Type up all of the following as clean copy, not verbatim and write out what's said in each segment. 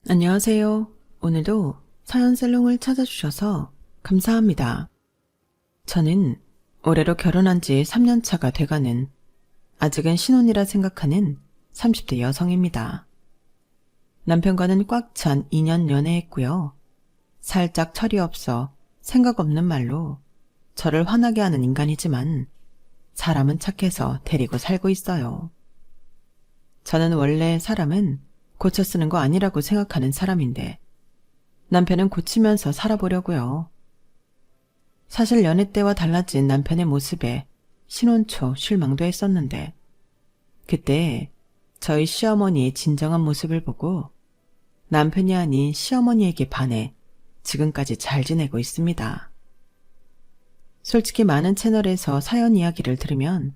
안녕하세요. 오늘도 사연살롱을 찾아주셔서 감사합니다. 저는 올해로 결혼한 지 3년 차가 돼가는 아직은 신혼이라 생각하는 30대 여성입니다. 남편과는 꽉 찬 2년 연애했고요. 살짝 철이 없어 생각 없는 말로 저를 화나게 하는 인간이지만 사람은 착해서 데리고 살고 있어요. 저는 원래 사람은 고쳐 쓰는 거 아니라고 생각하는 사람인데 남편은 고치면서 살아보려고요. 사실 연애 때와 달라진 남편의 모습에 신혼 초 실망도 했었는데 그때 저희 시어머니의 진정한 모습을 보고 남편이 아닌 시어머니에게 반해 지금까지 잘 지내고 있습니다. 솔직히 많은 채널에서 사연 이야기를 들으면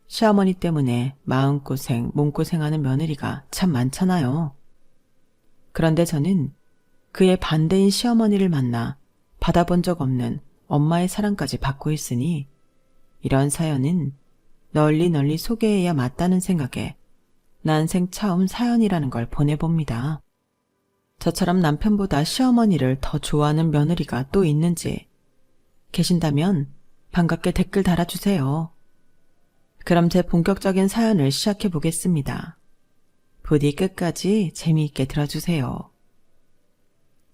시어머니 때문에 마음고생, 몸고생하는 며느리가 참 많잖아요. 그런데 저는 그의 반대인 시어머니를 만나 받아본 적 없는 엄마의 사랑까지 받고 있으니 이런 사연은 널리 소개해야 맞다는 생각에 난생 처음 사연이라는 걸 보내봅니다. 저처럼 남편보다 시어머니를 더 좋아하는 며느리가 또 있는지 계신다면 반갑게 댓글 달아주세요. 그럼 제 본격적인 사연을 시작해 보겠습니다. 부디 끝까지 재미있게 들어주세요.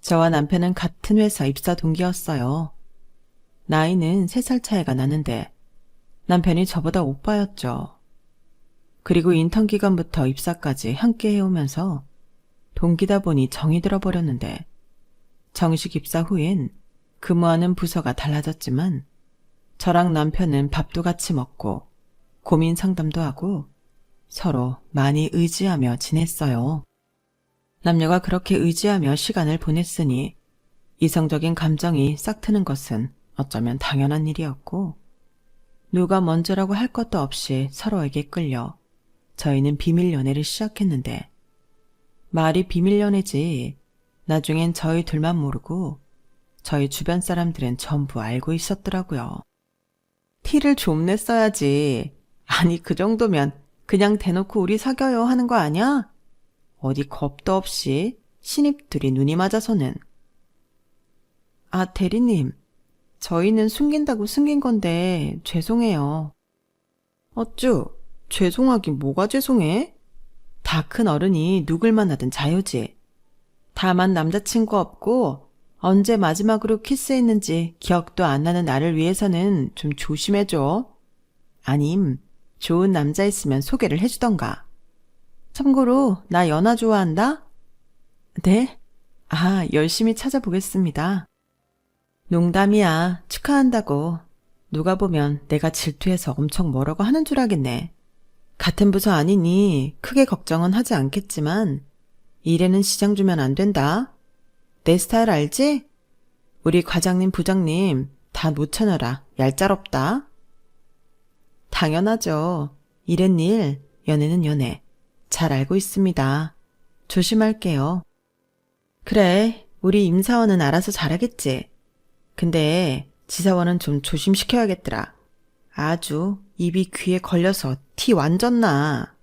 저와 남편은 같은 회사 입사 동기였어요. 나이는 3살 차이가 나는데 남편이 저보다 오빠였죠. 그리고 인턴 기간부터 입사까지 함께 해오면서 동기다 보니 정이 들어버렸는데 정식 입사 후엔 근무하는 부서가 달라졌지만 저랑 남편은 밥도 같이 먹고 고민 상담도 하고 서로 많이 의지하며 지냈어요. 남녀가 그렇게 의지하며 시간을 보냈으니 이성적인 감정이 싹 트는 것은 어쩌면 당연한 일이었고 누가 먼저라고 할 것도 없이 서로에게 끌려 저희는 비밀 연애를 시작했는데 말이 비밀 연애지 나중엔 저희 둘만 모르고 저희 주변 사람들은 전부 알고 있었더라고요. 티를 좀 냈어야지. 아니 그 정도면 그냥 대놓고 우리 사겨요 하는 거 아니야? 어디 겁도 없이 신입들이 눈이 맞아서는. 아 대리님, 저희는 숨긴다고 숨긴 건데 죄송해요. 어쭈, 죄송하긴 뭐가 죄송해? 다 큰 어른이 누굴 만나든 자유지. 다만 남자친구 없고 언제 마지막으로 키스했는지 기억도 안 나는 나를 위해서는 좀 조심해줘. 아님 좋은 남자 있으면 소개를 해주던가. 참고로 나 연하 좋아한다? 네? 아, 열심히 찾아보겠습니다. 농담이야. 축하한다고. 누가 보면 내가 질투해서 엄청 뭐라고 하는 줄 알겠네. 같은 부서 아니니 크게 걱정은 하지 않겠지만 일에는 시장 주면 안 된다. 내 스타일 알지? 우리 과장님 부장님 다 놓쳐놔라. 얄짤없다. 당연하죠. 일은 일, 연애는 연애. 잘 알고 있습니다. 조심할게요. 그래, 우리 임사원은 알아서 잘하겠지. 근데 지사원은 좀 조심시켜야겠더라. 아주 입이 귀에 걸려서 티 완전 나.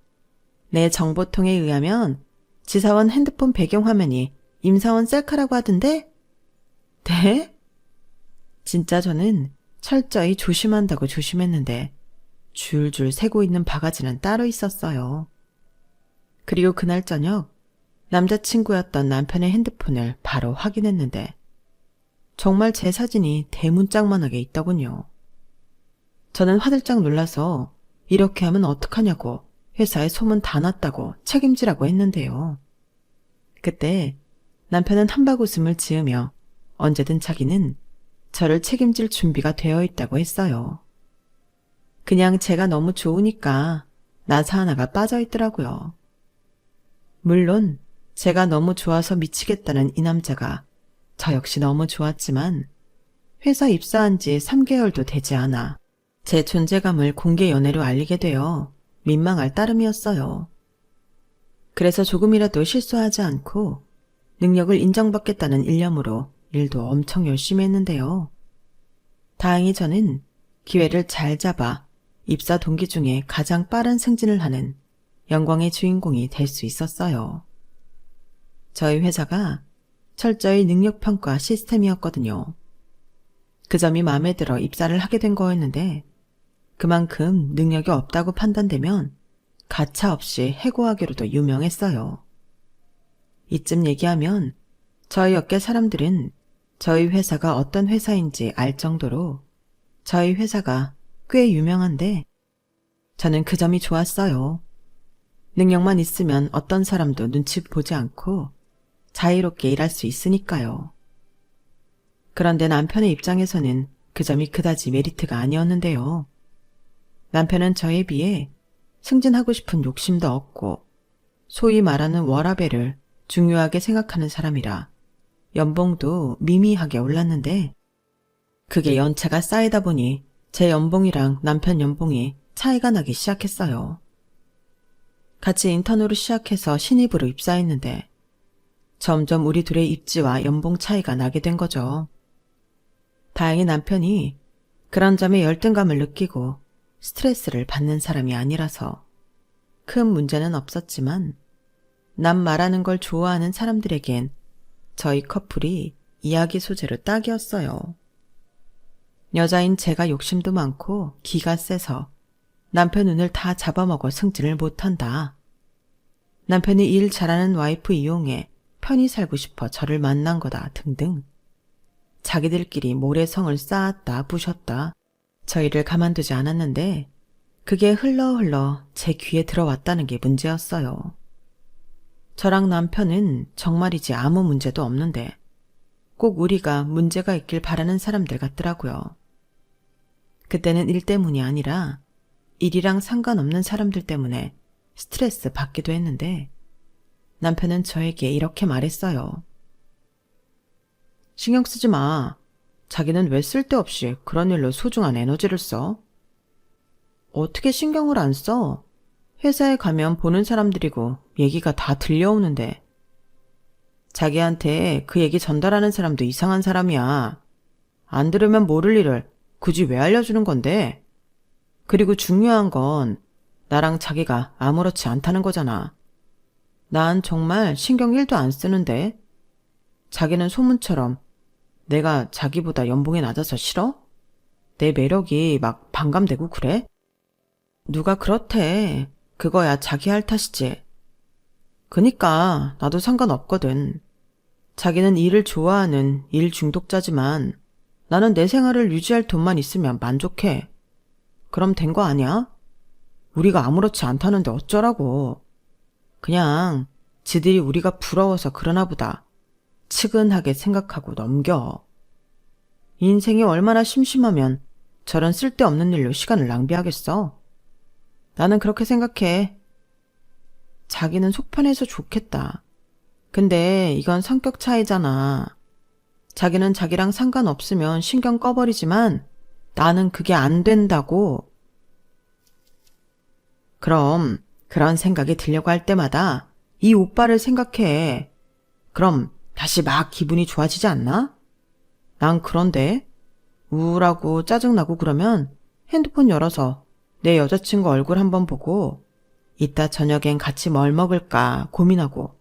내 정보통에 의하면 지사원 핸드폰 배경화면이 임사원 셀카라고 하던데? 네? 진짜 저는 철저히 조심한다고 조심했는데 줄줄 새고 있는 바가지는 따로 있었어요. 그리고 그날 저녁 남자친구였던 남편의 핸드폰을 바로 확인했는데 정말 제 사진이 대문짝만하게 있더군요. 저는 화들짝 놀라서 이렇게 하면 어떡하냐고 회사에 소문 다 났다고 책임지라고 했는데요. 그때 남편은 한박 웃음을 지으며 언제든 자기는 저를 책임질 준비가 되어 있다고 했어요. 그냥 제가 너무 좋으니까 나사 하나가 빠져 있더라고요. 물론 제가 너무 좋아서 미치겠다는 이 남자가 저 역시 너무 좋았지만 회사 입사한 지 3개월도 되지 않아 제 존재감을 공개 연애로 알리게 되어 민망할 따름이었어요. 그래서 조금이라도 실수하지 않고 능력을 인정받겠다는 일념으로 일도 엄청 열심히 했는데요. 다행히 저는 기회를 잘 잡아 입사 동기 중에 가장 빠른 승진을 하는 영광의 주인공이 될 수 있었어요. 저희 회사가 철저히 능력평가 시스템이었거든요. 그 점이 마음에 들어 입사를 하게 된 거였는데 그만큼 능력이 없다고 판단되면 가차없이 해고하기로도 유명했어요. 이쯤 얘기하면 저희 업계 사람들은 저희 회사가 어떤 회사인지 알 정도로 저희 회사가 꽤 유명한데 저는 그 점이 좋았어요. 능력만 있으면 어떤 사람도 눈치 보지 않고 자유롭게 일할 수 있으니까요. 그런데 남편의 입장에서는 그 점이 그다지 메리트가 아니었는데요. 남편은 저에 비해 승진하고 싶은 욕심도 없고 소위 말하는 워라밸을 중요하게 생각하는 사람이라 연봉도 미미하게 올랐는데 그게 연차가 쌓이다 보니 제 연봉이랑 남편 연봉이 차이가 나기 시작했어요. 같이 인턴으로 시작해서 신입으로 입사했는데 점점 우리 둘의 입지와 연봉 차이가 나게 된 거죠. 다행히 남편이 그런 점에 열등감을 느끼고 스트레스를 받는 사람이 아니라서 큰 문제는 없었지만 남 말하는 걸 좋아하는 사람들에겐 저희 커플이 이야기 소재로 딱이었어요. 여자인 제가 욕심도 많고 기가 세서 남편 눈을 다 잡아먹어 승진을 못한다. 남편이 일 잘하는 와이프 이용해 편히 살고 싶어 저를 만난 거다 등등. 자기들끼리 모래성을 쌓았다 부셨다. 저희를 가만두지 않았는데 그게 흘러 제 귀에 들어왔다는 게 문제였어요. 저랑 남편은 정말이지 아무 문제도 없는데 꼭 우리가 문제가 있길 바라는 사람들 같더라고요. 그때는 일 때문이 아니라 일이랑 상관없는 사람들 때문에 스트레스 받기도 했는데 남편은 저에게 이렇게 말했어요. 신경 쓰지 마. 자기는 왜 쓸데없이 그런 일로 소중한 에너지를 써? 어떻게 신경을 안 써? 회사에 가면 보는 사람들이고 얘기가 다 들려오는데. 자기한테 그 얘기 전달하는 사람도 이상한 사람이야. 안 들으면 모를 일을 굳이 왜 알려주는 건데? 그리고 중요한 건 나랑 자기가 아무렇지 않다는 거잖아. 난 정말 신경 1도 안 쓰는데. 자기는 소문처럼 내가 자기보다 연봉이 낮아서 싫어? 내 매력이 막 반감되고 그래? 누가 그렇대. 그거야 자기 할 탓이지. 그니까 나도 상관없거든. 자기는 일을 좋아하는 일 중독자지만 나는 내 생활을 유지할 돈만 있으면 만족해. 그럼 된 거 아니야? 우리가 아무렇지 않다는데 어쩌라고. 그냥 지들이 우리가 부러워서 그러나 보다. 측은하게 생각하고 넘겨. 인생이 얼마나 심심하면 저런 쓸데없는 일로 시간을 낭비하겠어. 나는 그렇게 생각해. 자기는 속편해서 좋겠다. 근데 이건 성격 차이잖아. 자기는 자기랑 상관없으면 신경 꺼버리지만 나는 그게 안 된다고. 그럼 그런 생각이 들려고 할 때마다 이 오빠를 생각해. 그럼 다시 막 기분이 좋아지지 않나? 난 그런데 우울하고 짜증나고 그러면 핸드폰 열어서 내 여자친구 얼굴 한번 보고 이따 저녁엔 같이 뭘 먹을까 고민하고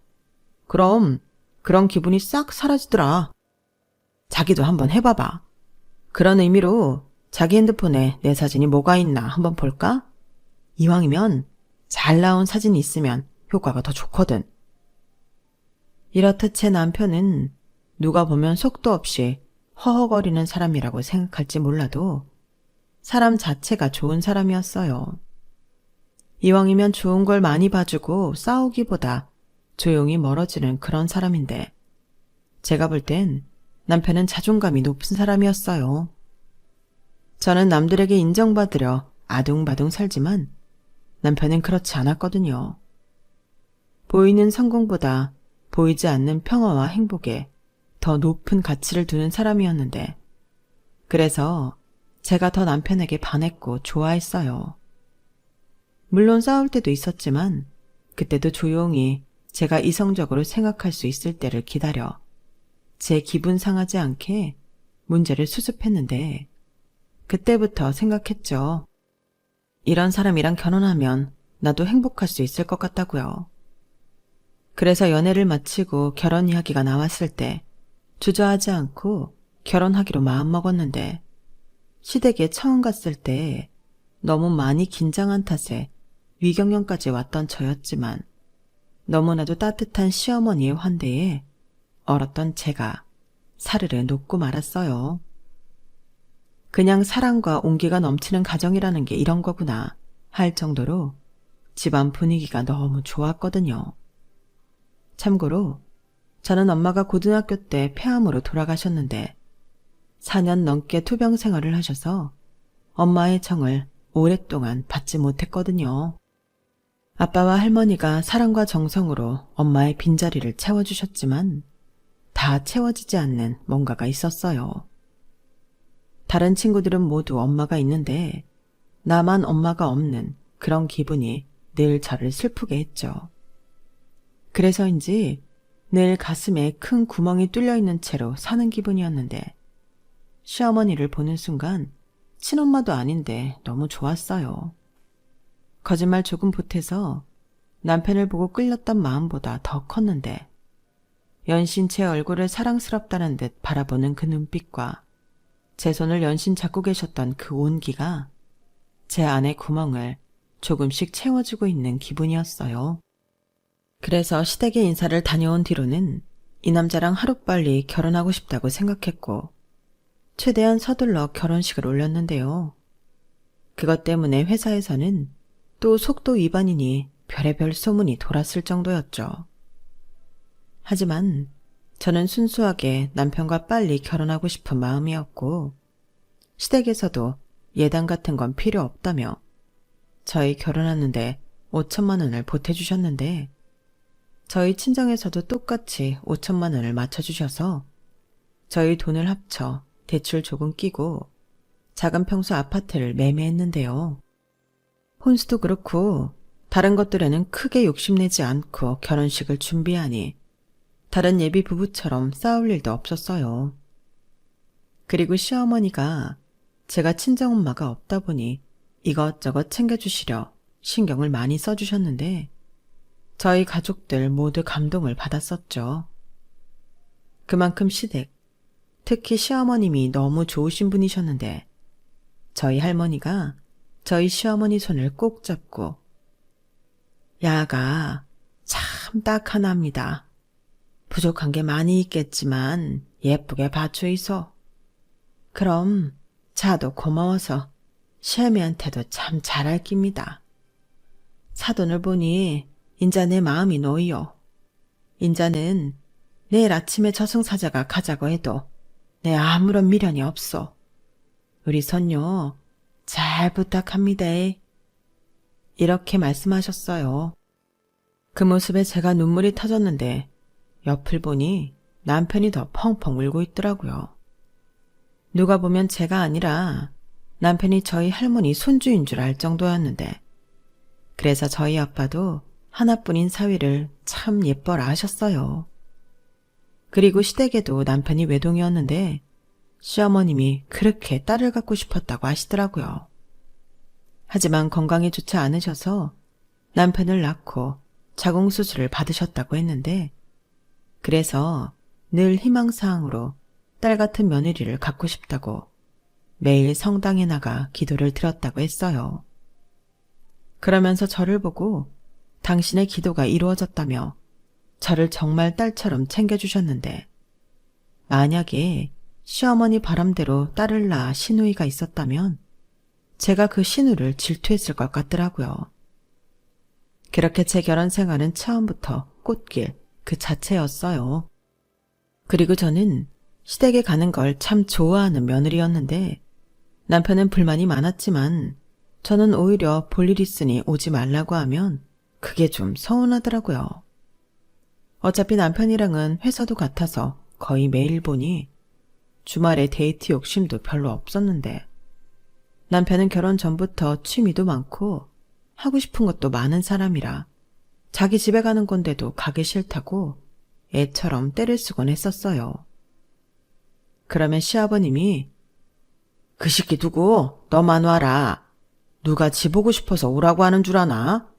그럼 그런 기분이 싹 사라지더라. 자기도 한번 해봐봐. 그런 의미로 자기 핸드폰에 내 사진이 뭐가 있나 한번 볼까? 이왕이면 잘 나온 사진이 있으면 효과가 더 좋거든. 이렇듯 제 남편은 누가 보면 속도 없이 허허거리는 사람이라고 생각할지 몰라도 사람 자체가 좋은 사람이었어요. 이왕이면 좋은 걸 많이 봐주고 싸우기보다 조용히 멀어지는 그런 사람인데 제가 볼 땐 남편은 자존감이 높은 사람이었어요. 저는 남들에게 인정받으려 아둥바둥 살지만 남편은 그렇지 않았거든요. 보이는 성공보다 보이지 않는 평화와 행복에 더 높은 가치를 두는 사람이었는데 그래서 제가 더 남편에게 반했고 좋아했어요. 물론 싸울 때도 있었지만 그때도 조용히 제가 이성적으로 생각할 수 있을 때를 기다려 제 기분 상하지 않게 문제를 수습했는데 그때부터 생각했죠. 이런 사람이랑 결혼하면 나도 행복할 수 있을 것 같다고요. 그래서 연애를 마치고 결혼 이야기가 나왔을 때 주저하지 않고 결혼하기로 마음먹었는데 시댁에 처음 갔을 때 너무 많이 긴장한 탓에 위경련까지 왔던 저였지만 너무나도 따뜻한 시어머니의 환대에 얼었던 제가 사르르 녹고 말았어요. 그냥 사랑과 온기가 넘치는 가정이라는 게 이런 거구나 할 정도로 집안 분위기가 너무 좋았거든요. 참고로 저는 엄마가 고등학교 때 폐암으로 돌아가셨는데 4년 넘게 투병 생활을 하셔서 엄마의 정을 오랫동안 받지 못했거든요. 아빠와 할머니가 사랑과 정성으로 엄마의 빈자리를 채워주셨지만 다 채워지지 않는 뭔가가 있었어요. 다른 친구들은 모두 엄마가 있는데 나만 엄마가 없는 그런 기분이 늘 저를 슬프게 했죠. 그래서인지 늘 가슴에 큰 구멍이 뚫려 있는 채로 사는 기분이었는데 시어머니를 보는 순간 친엄마도 아닌데 너무 좋았어요. 거짓말 조금 보태서 남편을 보고 끌렸던 마음보다 더 컸는데 연신 제 얼굴을 사랑스럽다는 듯 바라보는 그 눈빛과 제 손을 연신 잡고 계셨던 그 온기가 제 안의 구멍을 조금씩 채워주고 있는 기분이었어요. 그래서 시댁에 인사를 다녀온 뒤로는 이 남자랑 하루빨리 결혼하고 싶다고 생각했고 최대한 서둘러 결혼식을 올렸는데요. 그것 때문에 회사에서는 또 속도 위반이니 별의별 소문이 돌았을 정도였죠. 하지만 저는 순수하게 남편과 빨리 결혼하고 싶은 마음이었고 시댁에서도 예단 같은 건 필요 없다며 저희 결혼하는데 5천만 원을 보태주셨는데 저희 친정에서도 똑같이 5천만 원을 맞춰주셔서 저희 돈을 합쳐 대출 조금 끼고 작은 평수 아파트를 매매했는데요. 혼수도 그렇고 다른 것들에는 크게 욕심내지 않고 결혼식을 준비하니 다른 예비 부부처럼 싸울 일도 없었어요. 그리고 시어머니가 제가 친정엄마가 없다 보니 이것저것 챙겨주시려 신경을 많이 써주셨는데 저희 가족들 모두 감동을 받았었죠. 그만큼 시댁, 특히 시어머님이 너무 좋으신 분이셨는데 저희 할머니가 저희 시어머니 손을 꼭 잡고 야가 참 딱 하나입니다. 부족한 게 많이 있겠지만 예쁘게 봐주이소. 그럼 자도 고마워서 시애미한테도 참 잘할 깁니다. 사돈을 보니 인자 내 마음이 놓이요. 인자는 내일 아침에 저승사자가 가자고 해도 내 아무런 미련이 없소. 우리 손녀 잘 부탁합니다. 이렇게 말씀하셨어요. 그 모습에 제가 눈물이 터졌는데 옆을 보니 남편이 더 펑펑 울고 있더라고요. 누가 보면 제가 아니라 남편이 저희 할머니 손주인 줄 알 정도였는데 그래서 저희 아빠도 하나뿐인 사위를 참 예뻐라 하셨어요. 그리고 시댁에도 남편이 외동이었는데 시어머님이 그렇게 딸을 갖고 싶었다고 하시더라고요. 하지만 건강이 좋지 않으셔서 남편을 낳고 자궁수술을 받으셨다고 했는데 그래서 늘 희망사항으로 딸 같은 며느리를 갖고 싶다고 매일 성당에 나가 기도를 드렸다고 했어요. 그러면서 저를 보고 당신의 기도가 이루어졌다며 저를 정말 딸처럼 챙겨주셨는데 만약에 시어머니 바람대로 딸을 낳아 시누이가 있었다면 제가 그 시누를 질투했을 것 같더라고요. 그렇게 제 결혼 생활은 처음부터 꽃길 그 자체였어요. 그리고 저는 시댁에 가는 걸 참 좋아하는 며느리였는데 남편은 불만이 많았지만 저는 오히려 볼 일 있으니 오지 말라고 하면 그게 좀 서운하더라고요. 어차피 남편이랑은 회사도 같아서 거의 매일 보니 주말에 데이트 욕심도 별로 없었는데 남편은 결혼 전부터 취미도 많고 하고 싶은 것도 많은 사람이라 자기 집에 가는 건데도 가기 싫다고 애처럼 떼를 쓰곤 했었어요. 그러면 시아버님이 그 새끼 두고 너만 와라. 누가 집 오고 싶어서 오라고 하는 줄 아나?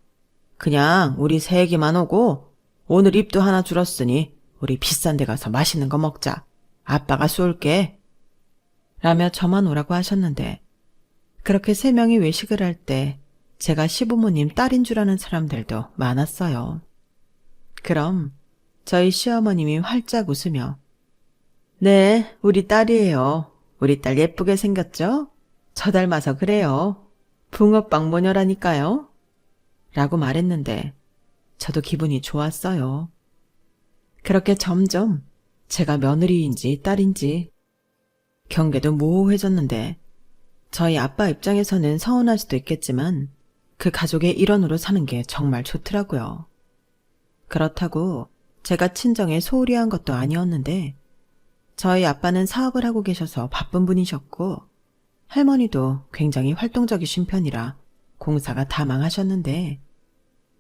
그냥 우리 세 얘기만 오고 오늘 입도 하나 줄었으니 우리 비싼 데 가서 맛있는 거 먹자. 아빠가 쏠게. 라며 저만 오라고 하셨는데 그렇게 3명이 외식을 할 때 제가 시부모님 딸인 줄 아는 사람들도 많았어요. 그럼 저희 시어머님이 활짝 웃으며 네, 우리 딸이에요. 우리 딸 예쁘게 생겼죠? 저 닮아서 그래요. 붕어빵 모녀라니까요. 라고 말했는데 저도 기분이 좋았어요. 그렇게 점점 제가 며느리인지 딸인지 경계도 모호해졌는데 저희 아빠 입장에서는 서운할 수도 있겠지만 그 가족의 일원으로 사는 게 정말 좋더라고요. 그렇다고 제가 친정에 소홀히 한 것도 아니었는데 저희 아빠는 사업을 하고 계셔서 바쁜 분이셨고 할머니도 굉장히 활동적이신 편이라 공사가 다 망하셨는데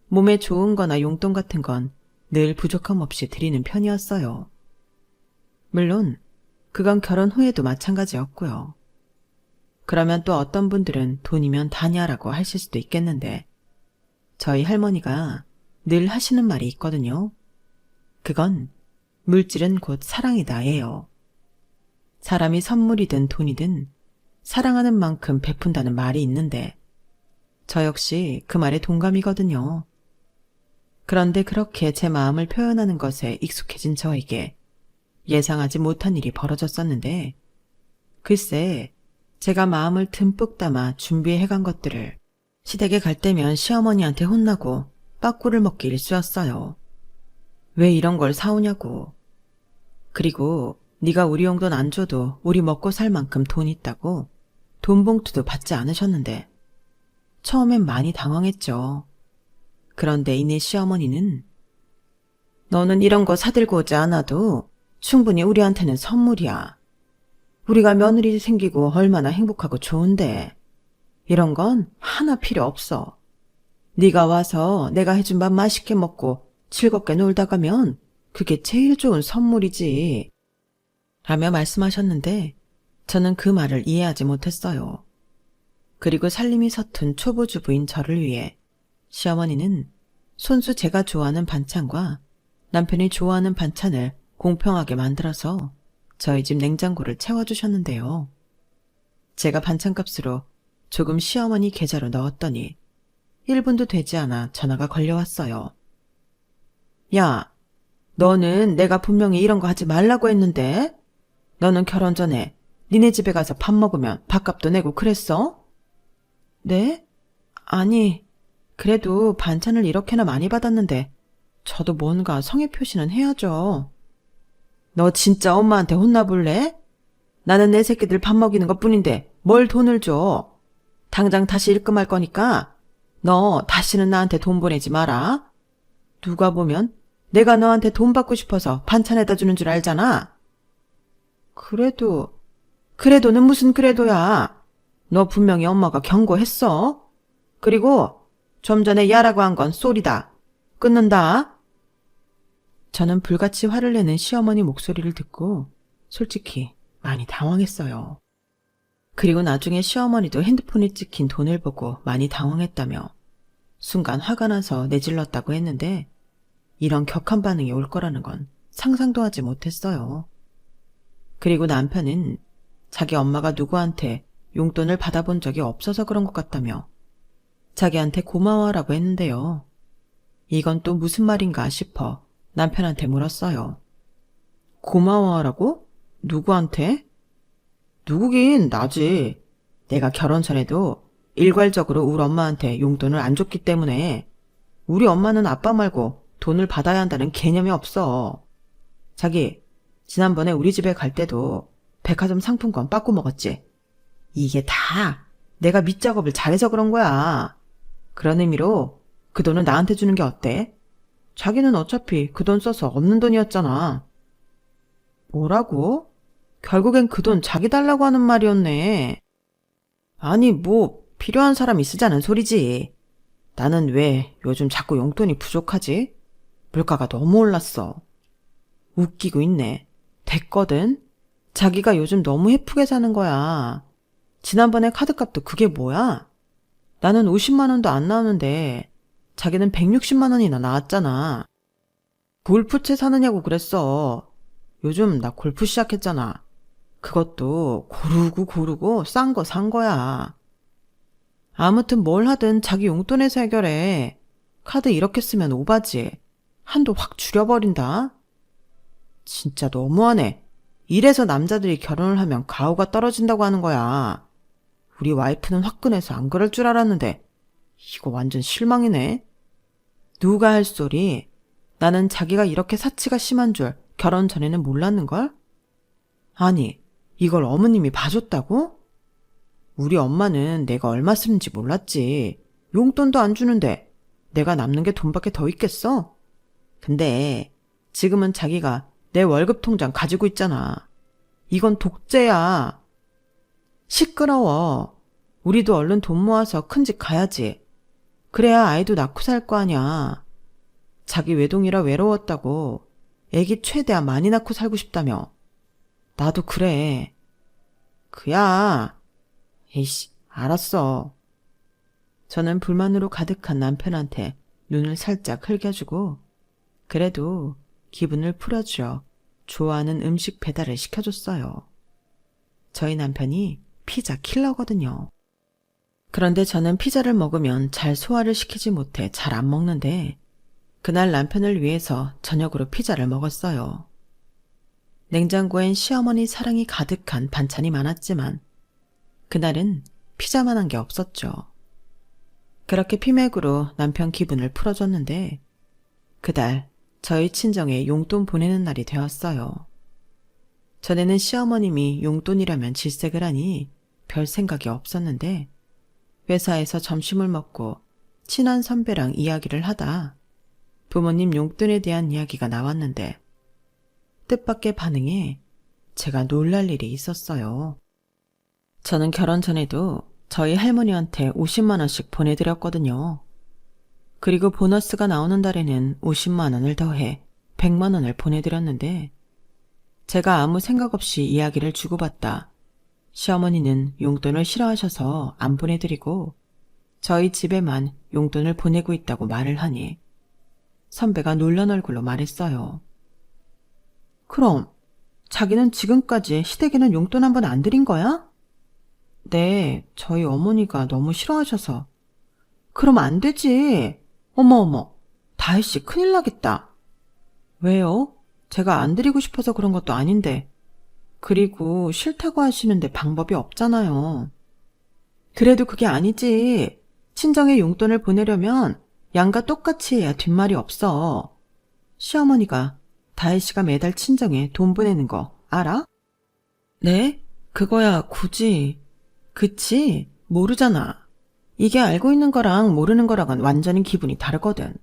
몸에 좋은 거나 용돈 같은 건 늘 부족함 없이 드리는 편이었어요. 물론 그건 결혼 후에도 마찬가지였고요. 그러면 또 어떤 분들은 돈이면 다냐라고 하실 수도 있겠는데 저희 할머니가 늘 하시는 말이 있거든요. 그건 물질은 곧 사랑이다예요. 사람이 선물이든 돈이든 사랑하는 만큼 베푼다는 말이 있는데 저 역시 그 말에 동감이거든요. 그런데 그렇게 제 마음을 표현하는 것에 익숙해진 저에게 예상하지 못한 일이 벌어졌었는데 글쎄 제가 마음을 듬뿍 담아 준비해간 것들을 시댁에 갈 때면 시어머니한테 혼나고 빠꾸를 먹기 일쑤였어요. 왜 이런 걸 사오냐고. 그리고 네가 우리 용돈 안 줘도 우리 먹고 살 만큼 돈 있다고 돈 봉투도 받지 않으셨는데 처음엔 많이 당황했죠. 그런데 이내 시어머니는 너는 이런 거 사들고 오지 않아도 충분히 우리한테는 선물이야. 우리가 며느리 생기고 얼마나 행복하고 좋은데 이런 건 하나 필요 없어. 네가 와서 내가 해준 밥 맛있게 먹고 즐겁게 놀다 가면 그게 제일 좋은 선물이지. 라며 말씀하셨는데 저는 그 말을 이해하지 못했어요. 그리고 살림이 서툰 초보주부인 저를 위해 시어머니는 손수 제가 좋아하는 반찬과 남편이 좋아하는 반찬을 공평하게 만들어서 저희 집 냉장고를 채워주셨는데요. 제가 반찬값으로 조금 시어머니 계좌로 넣었더니 1분도 되지 않아 전화가 걸려왔어요. 야, 너는 내가 분명히 이런 거 하지 말라고 했는데? 너는 결혼 전에 니네 집에 가서 밥 먹으면 밥값도 내고 그랬어? 네? 아니, 그래도 반찬을 이렇게나 많이 받았는데 저도 뭔가 성의 표시는 해야죠. 너 진짜 엄마한테 혼나볼래? 나는 내 새끼들 밥 먹이는 것뿐인데 뭘 돈을 줘. 당장 다시 입금할 거니까 너 다시는 나한테 돈 보내지 마라. 누가 보면 내가 너한테 돈 받고 싶어서 반찬에다 주는 줄 알잖아. 그래도는 무슨 그래도야. 너 분명히 엄마가 경고했어. 그리고 좀 전에 야라고 한 건 쏘리다. 끊는다. 저는 불같이 화를 내는 시어머니 목소리를 듣고 솔직히 많이 당황했어요. 그리고 나중에 시어머니도 핸드폰에 찍힌 돈을 보고 많이 당황했다며 순간 화가 나서 내질렀다고 했는데 이런 격한 반응이 올 거라는 건 상상도 하지 못했어요. 그리고 남편은 자기 엄마가 누구한테 용돈을 받아본 적이 없어서 그런 것 같다며 자기한테 고마워라고 했는데요. 이건 또 무슨 말인가 싶어 남편한테 물었어요. 고마워하라고? 누구한테? 누구긴 나지. 내가 결혼 전에도 일괄적으로 우리 엄마한테 용돈을 안 줬기 때문에 우리 엄마는 아빠 말고 돈을 받아야 한다는 개념이 없어. 자기, 지난번에 우리 집에 갈 때도 백화점 상품권 빠꾸 먹었지? 이게 다 내가 밑작업을 잘해서 그런 거야. 그런 의미로 그 돈을 나한테 주는 게 어때? 자기는 어차피 그 돈 써서 없는 돈이었잖아. 뭐라고? 결국엔 그 돈 자기 달라고 하는 말이었네. 아니 뭐 필요한 사람이 쓰자는 소리지. 나는 왜 요즘 자꾸 용돈이 부족하지? 물가가 너무 올랐어. 웃기고 있네. 됐거든. 자기가 요즘 너무 헤프게 사는 거야. 지난번에 카드값도 그게 뭐야? 나는 50만 원도 안 나오는데 자기는 160만 원이나 나왔잖아. 골프채 사느냐고 그랬어. 요즘 나 골프 시작했잖아. 그것도 고르고 싼 거 산 거야. 아무튼 뭘 하든 자기 용돈에서 해결해. 카드 이렇게 쓰면 오바지. 한도 확 줄여버린다. 진짜 너무하네. 이래서 남자들이 결혼을 하면 가오가 떨어진다고 하는 거야. 우리 와이프는 화끈해서 안 그럴 줄 알았는데 이거 완전 실망이네. 누가 할 소리. 나는 자기가 이렇게 사치가 심한 줄 결혼 전에는 몰랐는걸? 아니, 이걸 어머님이 봐줬다고? 우리 엄마는 내가 얼마 쓰는지 몰랐지. 용돈도 안 주는데 내가 남는 게 돈밖에 더 있겠어? 근데 지금은 자기가 내 월급 통장 가지고 있잖아. 이건 독재야. 시끄러워. 우리도 얼른 돈 모아서 큰 집 가야지. 그래야 아이도 낳고 살 거 아냐. 자기 외동이라 외로웠다고 애기 최대한 많이 낳고 살고 싶다며. 나도 그래. 그야. 에이씨, 알았어. 저는 불만으로 가득한 남편한테 눈을 살짝 흘겨주고 그래도 기분을 풀어주려 좋아하는 음식 배달을 시켜줬어요. 저희 남편이 피자 킬러거든요. 그런데 저는 피자를 먹으면 잘 소화를 시키지 못해 잘 안 먹는데 그날 남편을 위해서 저녁으로 피자를 먹었어요. 냉장고엔 시어머니 사랑이 가득한 반찬이 많았지만 그날은 피자만한 게 없었죠. 그렇게 피맥으로 남편 기분을 풀어줬는데 그달 저희 친정에 용돈 보내는 날이 되었어요. 전에는 시어머님이 용돈이라면 질색을 하니 별 생각이 없었는데 회사에서 점심을 먹고 친한 선배랑 이야기를 하다 부모님 용돈에 대한 이야기가 나왔는데 뜻밖의 반응에 제가 놀랄 일이 있었어요. 저는 결혼 전에도 저희 할머니한테 50만 원씩 보내드렸거든요. 그리고 보너스가 나오는 달에는 50만 원을 더해 100만 원을 보내드렸는데 제가 아무 생각 없이 이야기를 주고받다 시어머니는 용돈을 싫어하셔서 안 보내드리고 저희 집에만 용돈을 보내고 있다고 말을 하니 선배가 놀란 얼굴로 말했어요. 그럼 자기는 지금까지 시댁에는 용돈 한 번 안 드린 거야? 네, 저희 어머니가 너무 싫어하셔서. 그럼 안 되지. 어머, 다혜씨 큰일 나겠다. 왜요? 제가 안 드리고 싶어서 그런 것도 아닌데. 그리고 싫다고 하시는데 방법이 없잖아요. 그래도 그게 아니지. 친정에 용돈을 보내려면 양가 똑같이 해야 뒷말이 없어. 시어머니가 다혜씨가 매달 친정에 돈 보내는 거 알아? 네? 그거야 굳이. 그치? 모르잖아. 이게 알고 있는 거랑 모르는 거랑은 완전히 기분이 다르거든.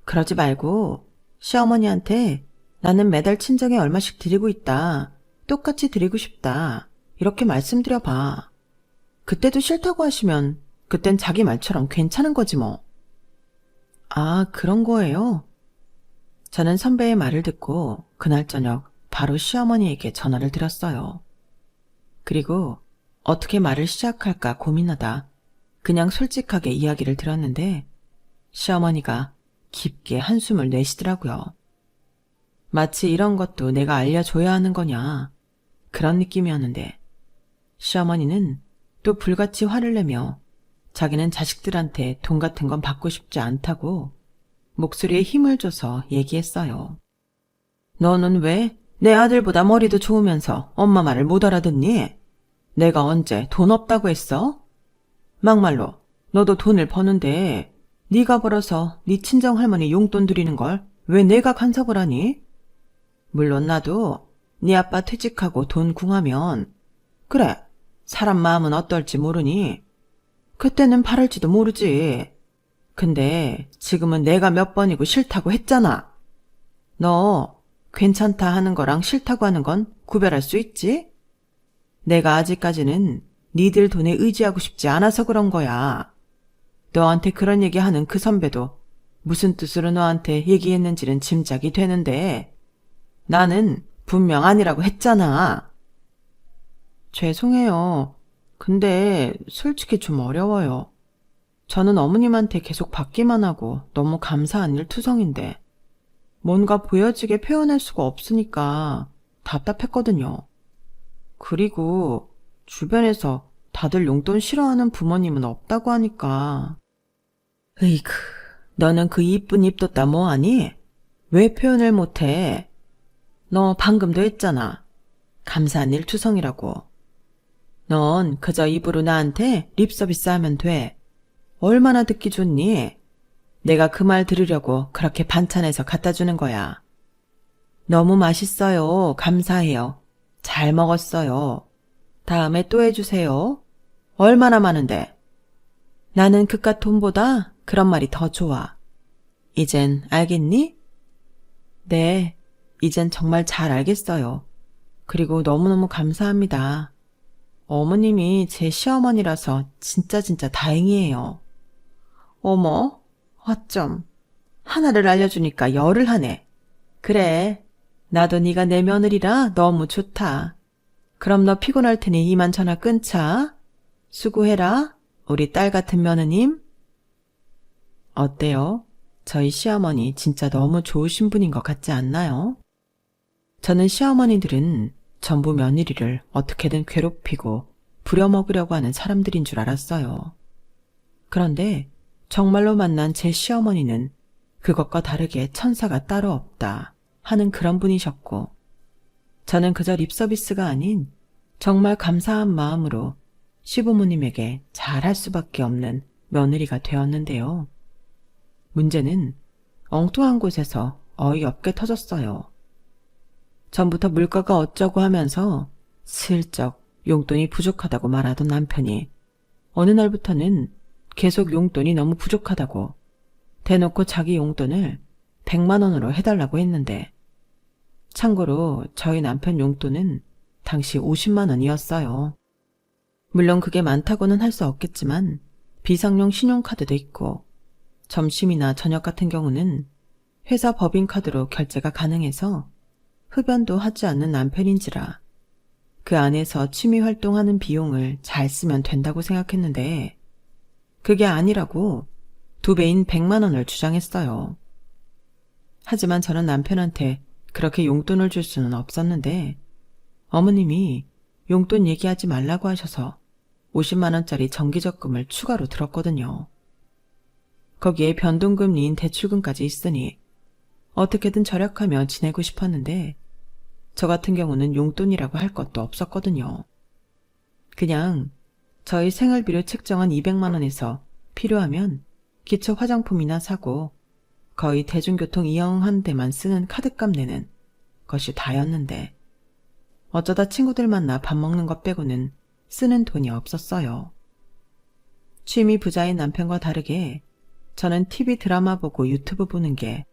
그러지 말고 시어머니한테 나는 매달 친정에 얼마씩 드리고 있다. 똑같이 드리고 싶다. 이렇게 말씀드려봐. 그때도 싫다고 하시면 그땐 자기 말처럼 괜찮은 거지 뭐. 아, 그런 거예요? 저는 선배의 말을 듣고 그날 저녁 바로 시어머니에게 전화를 드렸어요. 그리고 어떻게 말을 시작할까 고민하다 그냥 솔직하게 이야기를 들었는데 시어머니가 깊게 한숨을 내쉬더라고요. 마치 이런 것도 내가 알려줘야 하는 거냐 그런 느낌이었는데 시어머니는 또 불같이 화를 내며 자기는 자식들한테 돈 같은 건 받고 싶지 않다고 목소리에 힘을 줘서 얘기했어요. 너는 왜 내 아들보다 머리도 좋으면서 엄마 말을 못 알아듣니? 내가 언제 돈 없다고 했어? 막말로 너도 돈을 버는데 네가 벌어서 네 친정할머니 용돈 드리는 걸 왜 내가 간섭을 하니? 물론 나도 네 아빠 퇴직하고 돈 궁하면 그래 사람 마음은 어떨지 모르니 그때는 바랄지도 모르지. 근데 지금은 내가 몇 번이고 싫다고 했잖아. 너 괜찮다 하는 거랑 싫다고 하는 건 구별할 수 있지? 내가 아직까지는 니들 돈에 의지하고 싶지 않아서 그런 거야. 너한테 그런 얘기하는 그 선배도 무슨 뜻으로 너한테 얘기했는지는 짐작이 되는데 나는 분명 아니라고 했잖아. 죄송해요. 근데 솔직히 좀 어려워요. 저는 어머님한테 계속 받기만 하고 너무 감사한 일 투성인데 뭔가 보여지게 표현할 수가 없으니까 답답했거든요. 그리고 주변에서 다들 용돈 싫어하는 부모님은 없다고 하니까. 으이그, 너는 그 이쁜 입도 따 뭐하니? 왜 표현을 못해? 너 방금도 했잖아. 감사한 일투성이라고. 넌 그저 입으로 나한테 립서비스 하면 돼. 얼마나 듣기 좋니? 내가 그 말 들으려고 그렇게 반찬해서 갖다 주는 거야. 너무 맛있어요. 감사해요. 잘 먹었어요. 다음에 또 해주세요. 얼마나 많은데? 나는 그깟 돈보다 그런 말이 더 좋아. 이젠 알겠니? 네, 이젠 정말 잘 알겠어요. 그리고 너무너무 감사합니다. 어머님이 제 시어머니라서 진짜 다행이에요. 어머, 어쩜. 하나를 알려주니까 열을 하네. 그래, 나도 네가 내 며느리라 너무 좋다. 그럼 너 피곤할 테니 이만 전화 끊자. 수고해라, 우리 딸 같은 며느님. 어때요? 저희 시어머니 진짜 너무 좋으신 분인 것 같지 않나요? 저는 시어머니들은 전부 며느리를 어떻게든 괴롭히고 부려먹으려고 하는 사람들인 줄 알았어요. 그런데 정말로 만난 제 시어머니는 그것과 다르게 천사가 따로 없다 하는 그런 분이셨고, 저는 그저 립서비스가 아닌 정말 감사한 마음으로 시부모님에게 잘할 수밖에 없는 며느리가 되었는데요. 문제는 엉뚱한 곳에서 어이없게 터졌어요. 전부터 물가가 어쩌고 하면서 슬쩍 용돈이 부족하다고 말하던 남편이 어느 날부터는 계속 용돈이 너무 부족하다고 대놓고 자기 용돈을 100만 원으로 해달라고 했는데, 참고로 저희 남편 용돈은 당시 50만 원이었어요. 물론 그게 많다고는 할 수 없겠지만 비상용 신용카드도 있고 점심이나 저녁 같은 경우는 회사 법인카드로 결제가 가능해서 흡연도 하지 않는 남편인지라 그 안에서 취미활동하는 비용을 잘 쓰면 된다고 생각했는데, 그게 아니라고 2배인 100만 원을 주장했어요. 하지만 저는 남편한테 그렇게 용돈을 줄 수는 없었는데, 어머님이 용돈 얘기하지 말라고 하셔서 50만 원짜리 정기적금을 추가로 들었거든요. 거기에 변동금리인 대출금까지 있으니 어떻게든 절약하며 지내고 싶었는데, 저 같은 경우는 용돈이라고 할 것도 없었거든요. 그냥 저희 생활비를 책정한 200만 원에서 필요하면 기초 화장품이나 사고 거의 대중교통 이용한 데만 쓰는 카드값 내는 것이 다였는데, 어쩌다 친구들 만나 밥 먹는 것 빼고는 쓰는 돈이 없었어요. 취미 부자인 남편과 다르게 저는 TV 드라마 보고 유튜브 보는 게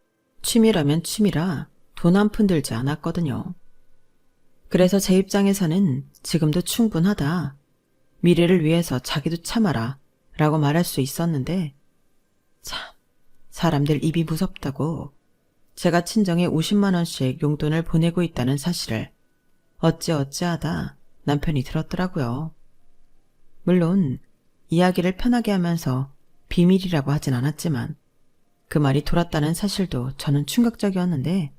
취미라면 취미라 돈 한 푼 들지 않았거든요. 그래서 제 입장에서는 지금도 충분하다, 미래를 위해서 자기도 참아라 라고 말할 수 있었는데, 참, 사람들 입이 무섭다고 제가 친정에 50만 원씩 용돈을 보내고 있다는 사실을 어찌하다 남편이 들었더라고요. 물론 이야기를 편하게 하면서 비밀이라고 하진 않았지만 그 말이 돌았다는 사실도 저는 충격적이었는데,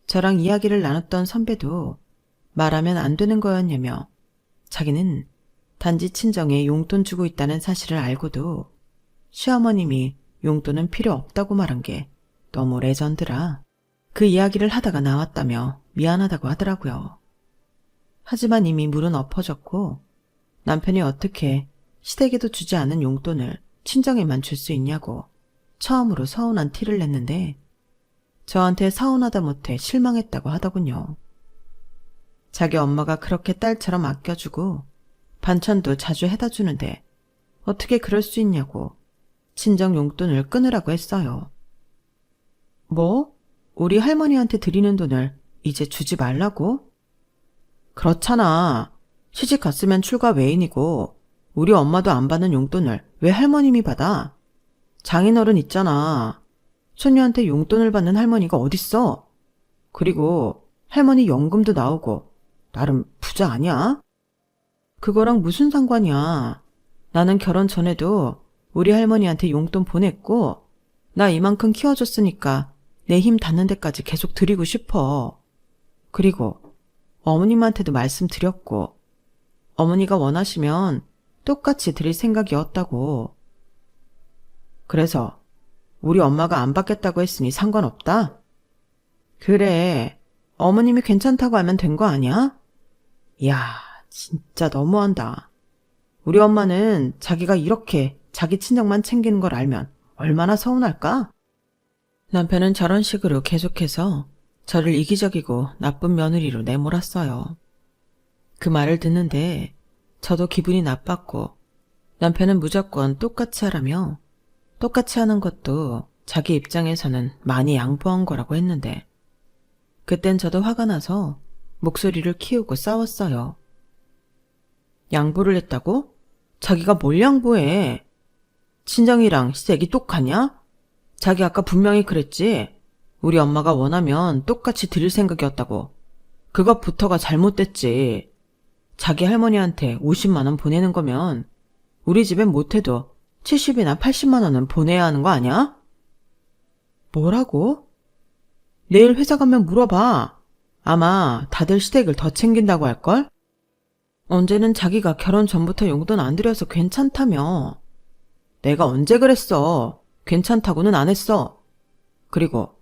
저랑 이야기를 나눴던 선배도 말하면 안 되는 거였냐며 자기는 단지 친정에 용돈 주고 있다는 사실을 알고도 시어머님이 용돈은 필요 없다고 말한 게 너무 레전드라 그 이야기를 하다가 나왔다며 미안하다고 하더라고요. 하지만 이미 물은 엎어졌고 남편이 어떻게 시댁에도 주지 않은 용돈을 친정에만 줄 수 있냐고 처음으로 서운한 티를 냈는데, 저한테 서운하다 못해 실망했다고 하더군요. 자기 엄마가 그렇게 딸처럼 아껴주고 반찬도 자주 해다 주는데 어떻게 그럴 수 있냐고 친정 용돈을 끊으라고 했어요. 뭐? 우리 할머니한테 드리는 돈을 이제 주지 말라고? 그렇잖아. 시집 갔으면 출가 외인이고 우리 엄마도 안 받는 용돈을 왜 할머님이 받아? 장인어른 있잖아. 손녀한테 용돈을 받는 할머니가 어딨어? 그리고 할머니 연금도 나오고 나름 부자 아니야? 그거랑 무슨 상관이야. 나는 결혼 전에도 우리 할머니한테 용돈 보냈고 나 이만큼 키워줬으니까 내 힘 닿는 데까지 계속 드리고 싶어. 그리고 어머님한테도 말씀드렸고, 어머니가 원하시면 똑같이 드릴 생각이었다고. 그래서 우리 엄마가 안 받겠다고 했으니 상관없다? 그래, 어머님이 괜찮다고 하면 된 거 아니야? 이야, 진짜 너무한다. 우리 엄마는 자기가 이렇게 자기 친정만 챙기는 걸 알면 얼마나 서운할까? 남편은 저런 식으로 계속해서 저를 이기적이고 나쁜 며느리로 내몰았어요. 그 말을 듣는데 저도 기분이 나빴고, 남편은 무조건 똑같이 하라며 똑같이 하는 것도 자기 입장에서는 많이 양보한 거라고 했는데, 그땐 저도 화가 나서 목소리를 키우고 싸웠어요. 양보를 했다고? 자기가 뭘 양보해? 친정이랑 시댁이 똑하냐? 자기 아까 분명히 그랬지? 우리 엄마가 원하면 똑같이 드릴 생각이었다고. 그것부터가 잘못됐지. 자기 할머니한테 50만 원 보내는 거면 우리 집엔 못해도 70이나 80만 원은 보내야 하는 거 아니야? 뭐라고? 내일 회사 가면 물어봐. 아마 다들 시댁을 더 챙긴다고 할걸? 언제는 자기가 결혼 전부터 용돈 안 드려서 괜찮다며. 내가 언제 그랬어. 괜찮다고는 안 했어. 그리고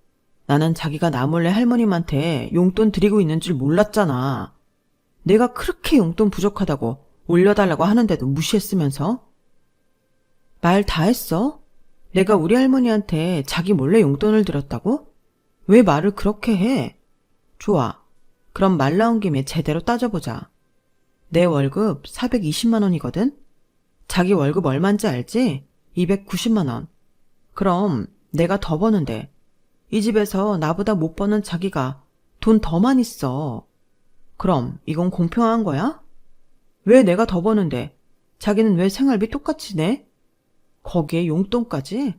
나는 자기가 나 몰래 할머님한테 용돈 드리고 있는 줄 몰랐잖아. 내가 그렇게 용돈 부족하다고 올려달라고 하는데도 무시했으면서. 말 다 했어? 내가 우리 할머니한테 자기 몰래 용돈을 드렸다고? 왜 말을 그렇게 해? 좋아. 그럼 말 나온 김에 제대로 따져보자. 내 월급 420만 원이거든? 자기 월급 얼마인지 알지? 290만 원. 그럼 내가 더 버는데 이 집에서 나보다 못 버는 자기가 돈 더 많이 써. 그럼 이건 공평한 거야? 왜 내가 더 버는데 자기는 왜 생활비 똑같이 내? 거기에 용돈까지?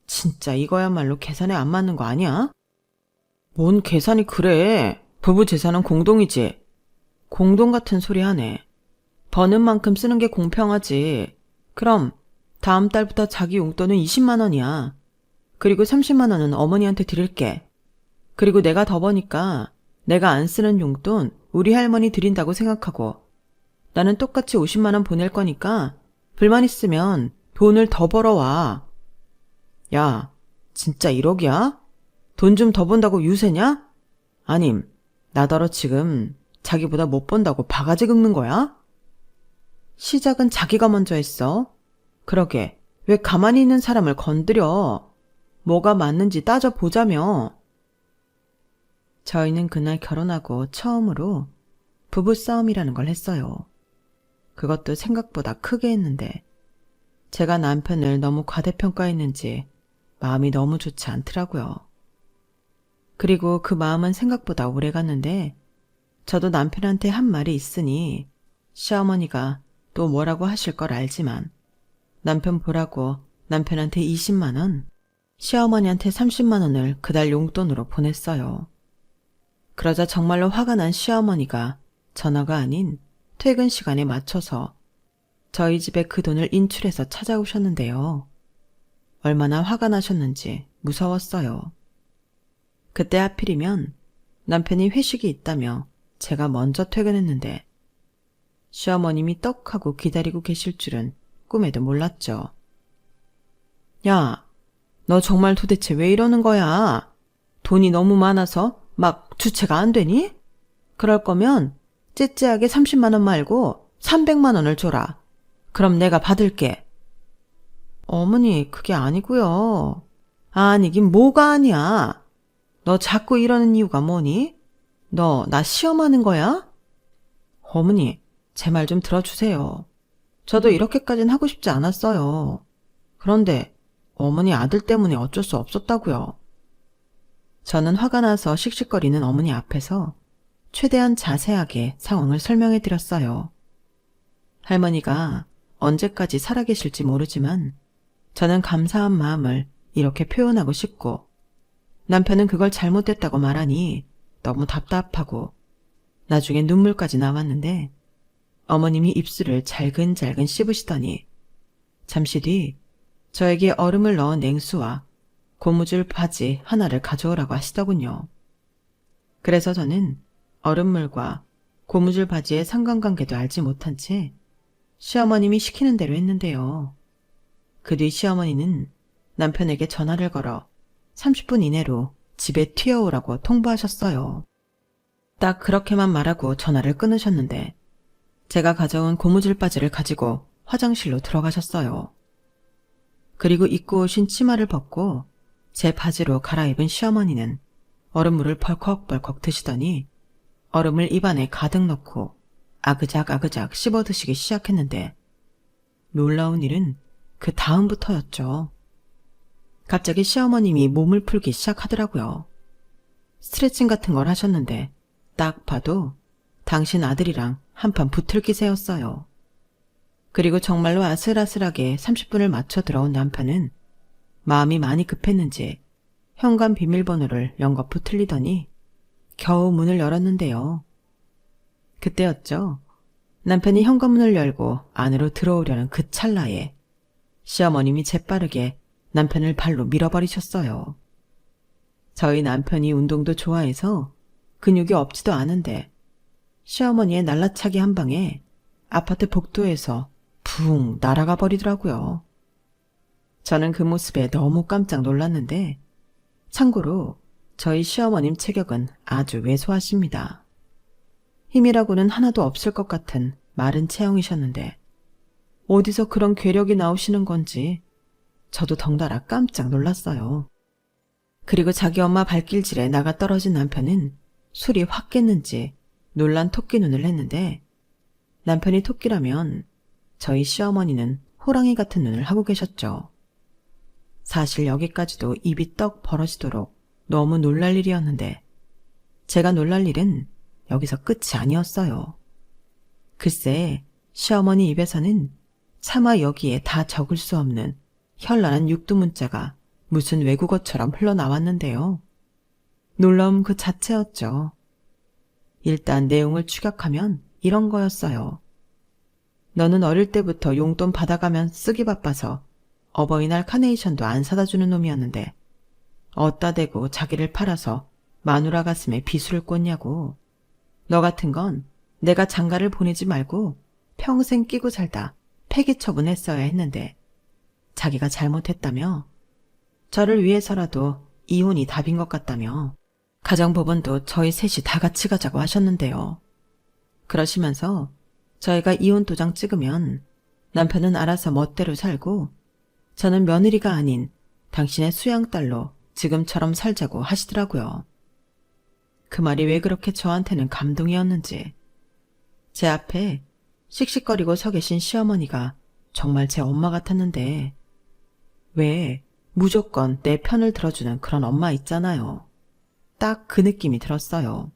진짜 이거야말로 계산에 안 맞는 거 아니야? 뭔 계산이 그래. 부부 재산은 공동이지. 공동 같은 소리 하네. 버는 만큼 쓰는 게 공평하지. 그럼 다음 달부터 자기 용돈은 20만 원이야. 그리고 30만 원은 어머니한테 드릴게. 그리고 내가 더 버니까 내가 안 쓰는 용돈 우리 할머니 드린다고 생각하고, 나는 똑같이 50만 원 보낼 거니까 불만 있으면 돈을 더 벌어와. 야, 진짜 1억이야? 돈 좀 더 번다고 유세냐? 아님, 나더러 지금 자기보다 못 번다고 바가지 긁는 거야? 시작은 자기가 먼저 했어. 그러게, 왜 가만히 있는 사람을 건드려? 뭐가 맞는지 따져보자며. 저희는 그날 결혼하고 처음으로 부부싸움이라는 걸 했어요. 그것도 생각보다 크게 했는데, 제가 남편을 너무 과대평가했는지 마음이 너무 좋지 않더라고요. 그리고 그 마음은 생각보다 오래 갔는데, 저도 남편한테 한 말이 있으니 시어머니가 또 뭐라고 하실 걸 알지만, 남편 보라고 남편한테 20만 원, 시어머니한테 30만 원을 그달 용돈으로 보냈어요. 그러자 정말로 화가 난 시어머니가 전화가 아닌 퇴근 시간에 맞춰서 저희 집에 그 돈을 인출해서 찾아오셨는데요. 얼마나 화가 나셨는지 무서웠어요. 그때 하필이면 남편이 회식이 있다며 제가 먼저 퇴근했는데, 시어머님이 떡하고 기다리고 계실 줄은 꿈에도 몰랐죠. 야, 너 정말 도대체 왜 이러는 거야? 돈이 너무 많아서 막 주체가 안 되니? 그럴 거면 째째하게 30만 원 말고 300만 원을 줘라. 그럼 내가 받을게. 어머니, 그게 아니고요. 아니긴 뭐가 아니야. 너 자꾸 이러는 이유가 뭐니? 너 나 시험하는 거야? 어머니, 제 말 좀 들어주세요. 저도 이렇게까진 하고 싶지 않았어요. 그런데 어머니 아들 때문에 어쩔 수 없었다고요. 저는 화가 나서 씩씩거리는 어머니 앞에서 최대한 자세하게 상황을 설명해 드렸어요. 할머니가 언제까지 살아계실지 모르지만 저는 감사한 마음을 이렇게 표현하고 싶고, 남편은 그걸 잘못됐다고 말하니 너무 답답하고 나중에 눈물까지 나왔는데, 어머님이 입술을 잘근잘근 씹으시더니 잠시 뒤 저에게 얼음을 넣은 냉수와 고무줄 바지 하나를 가져오라고 하시더군요. 그래서 저는 얼음물과 고무줄 바지의 상관관계도 알지 못한 채 시어머님이 시키는 대로 했는데요. 그 뒤 시어머니는 남편에게 전화를 걸어 30분 이내로 집에 튀어오라고 통보하셨어요. 딱 그렇게만 말하고 전화를 끊으셨는데 제가 가져온 고무줄 바지를 가지고 화장실로 들어가셨어요. 그리고 입고 오신 치마를 벗고 제 바지로 갈아입은 시어머니는 얼음물을 벌컥벌컥 드시더니 얼음을 입안에 가득 넣고 아그작 씹어 드시기 시작했는데 놀라운 일은 그 다음부터였죠. 갑자기 시어머님이 몸을 풀기 시작하더라고요. 스트레칭 같은 걸 하셨는데 딱 봐도 당신 아들이랑 한판 붙을 기세였어요. 그리고 정말로 아슬아슬하게 30분을 맞춰 들어온 남편은 마음이 많이 급했는지 현관 비밀번호를 연거푸 틀리더니 겨우 문을 열었는데요. 그때였죠. 남편이 현관문을 열고 안으로 들어오려는 그 찰나에 시어머님이 재빠르게 남편을 발로 밀어버리셨어요. 저희 남편이 운동도 좋아해서 근육이 없지도 않은데 시어머니의 날라차기 한 방에 아파트 복도에서 붕 날아가 버리더라고요. 저는 그 모습에 너무 깜짝 놀랐는데 참고로 저희 시어머님 체격은 아주 왜소하십니다. 힘이라고는 하나도 없을 것 같은 마른 체형이셨는데 어디서 그런 괴력이 나오시는 건지 저도 덩달아 깜짝 놀랐어요. 그리고 자기 엄마 발길질에 나가 떨어진 남편은 술이 확 깼는지 놀란 토끼 눈을 했는데 남편이 토끼라면 저희 시어머니는 호랑이 같은 눈을 하고 계셨죠. 사실 여기까지도 입이 떡 벌어지도록 너무 놀랄 일이었는데 제가 놀랄 일은 여기서 끝이 아니었어요. 글쎄 시어머니 입에서는 차마 여기에 다 적을 수 없는 현란한 육두문자가 무슨 외국어처럼 흘러나왔는데요. 놀라움 그 자체였죠. 일단 내용을 추격하면 이런 거였어요. 너는 어릴 때부터 용돈 받아가면 쓰기 바빠서 어버이날 카네이션도 안 사다 주는 놈이었는데 어따 대고 자기를 팔아서 마누라 가슴에 비수를 꽂냐고. 너 같은 건 내가 장가를 보내지 말고 평생 끼고 살다 폐기 처분했어야 했는데 자기가 잘못했다며 저를 위해서라도 이혼이 답인 것 같다며 가정법원도 저희 셋이 다 같이 가자고 하셨는데요. 그러시면서 저희가 이혼 도장 찍으면 남편은 알아서 멋대로 살고 저는 며느리가 아닌 당신의 수양딸로 지금처럼 살자고 하시더라고요. 그 말이 왜 그렇게 저한테는 감동이었는지. 제 앞에 씩씩거리고 서 계신 시어머니가 정말 제 엄마 같았는데 왜 무조건 내 편을 들어주는 그런 엄마 있잖아요. 딱 그 느낌이 들었어요.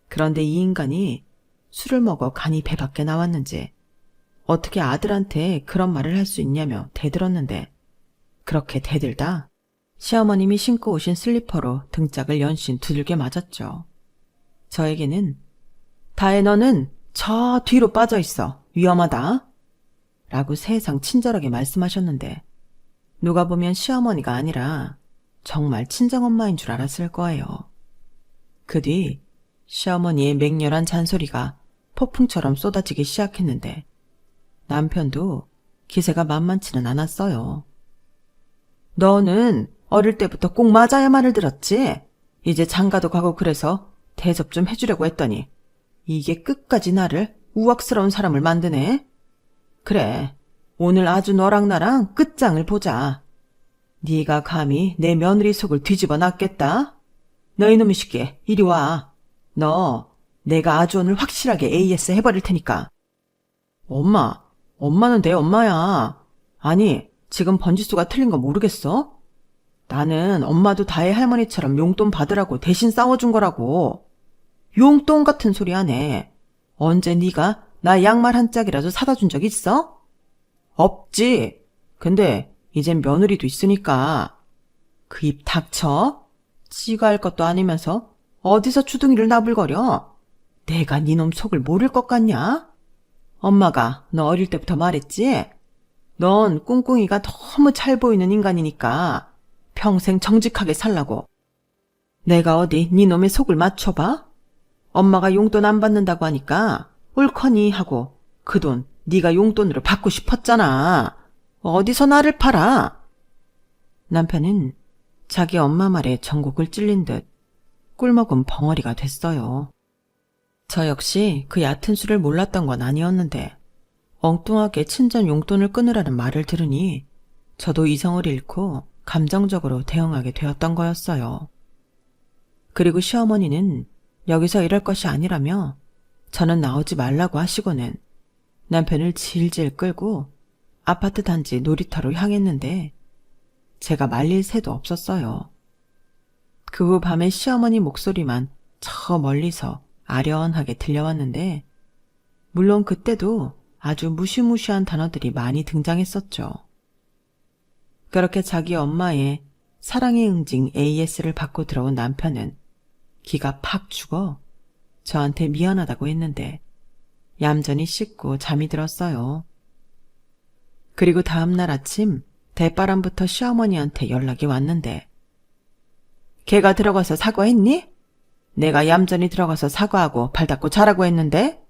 그런데 이 인간이 술을 먹어 간이 배 밖에 나왔는지 어떻게 아들한테 그런 말을 할 수 있냐며 대들었는데 그렇게 대들다 시어머님이 신고 오신 슬리퍼로 등짝을 연신 두들겨 맞았죠. 저에게는 다혜 너는 저 뒤로 빠져 있어. 위험하다. 라고 세상 친절하게 말씀하셨는데 누가 보면 시어머니가 아니라 정말 친정엄마인 줄 알았을 거예요. 그 뒤 시어머니의 맹렬한 잔소리가 폭풍처럼 쏟아지기 시작했는데 남편도 기세가 만만치는 않았어요. 너는 어릴 때부터 꼭 맞아야 말을 들었지? 이제 장가도 가고 그래서 대접 좀 해주려고 했더니 이게 끝까지 나를 우악스러운 사람을 만드네. 그래, 오늘 아주 너랑 나랑 끝장을 보자. 네가 감히 내 며느리 속을 뒤집어 놨겠다? 너 이놈의 새끼, 이리 와. 너 내가 아주 오늘 확실하게 AS 해버릴 테니까. 엄마는 내 엄마야. 아니, 지금 번지수가 틀린 거 모르겠어? 나는 엄마도 다혜 할머니처럼 용돈 받으라고 대신 싸워준 거라고. 용돈 같은 소리 하네. 언제 네가 나 양말 한 짝이라도 사다 준 적 있어? 없지. 근데 이젠 며느리도 있으니까. 그 입 닥쳐? 지가 할 것도 아니면서 어디서 주둥이를 나불거려? 내가 니놈 속을 모를 것 같냐? 엄마가 너 어릴 때부터 말했지? 넌 꿍꿍이가 너무 잘 보이는 인간이니까 평생 정직하게 살라고. 내가 어디 네 놈의 속을 맞춰봐? 엄마가 용돈 안 받는다고 하니까 옳거니 하고 그 돈 네가 용돈으로 받고 싶었잖아. 어디서 나를 팔아? 남편은 자기 엄마 말에 전곡을 찔린 듯 꿀먹은 벙어리가 됐어요. 저 역시 그 얕은 수를 몰랐던 건 아니었는데 엉뚱하게 친정 용돈을 끊으라는 말을 들으니 저도 이성을 잃고 감정적으로 대응하게 되었던 거였어요. 그리고 시어머니는 여기서 이럴 것이 아니라며 저는 나오지 말라고 하시고는 남편을 질질 끌고 아파트 단지 놀이터로 향했는데 제가 말릴 새도 없었어요. 그 후 밤에 시어머니 목소리만 저 멀리서 아련하게 들려왔는데 물론 그때도 아주 무시무시한 단어들이 많이 등장했었죠. 그렇게 자기 엄마의 사랑의 응징 AS를 받고 들어온 남편은 기가 팍 죽어 저한테 미안하다고 했는데 얌전히 씻고 잠이 들었어요. 그리고 다음날 아침 대바람부터 시어머니한테 연락이 왔는데 걔가 들어가서 사과했니? 내가 얌전히 들어가서 사과하고 발 닦고 자라고 했는데?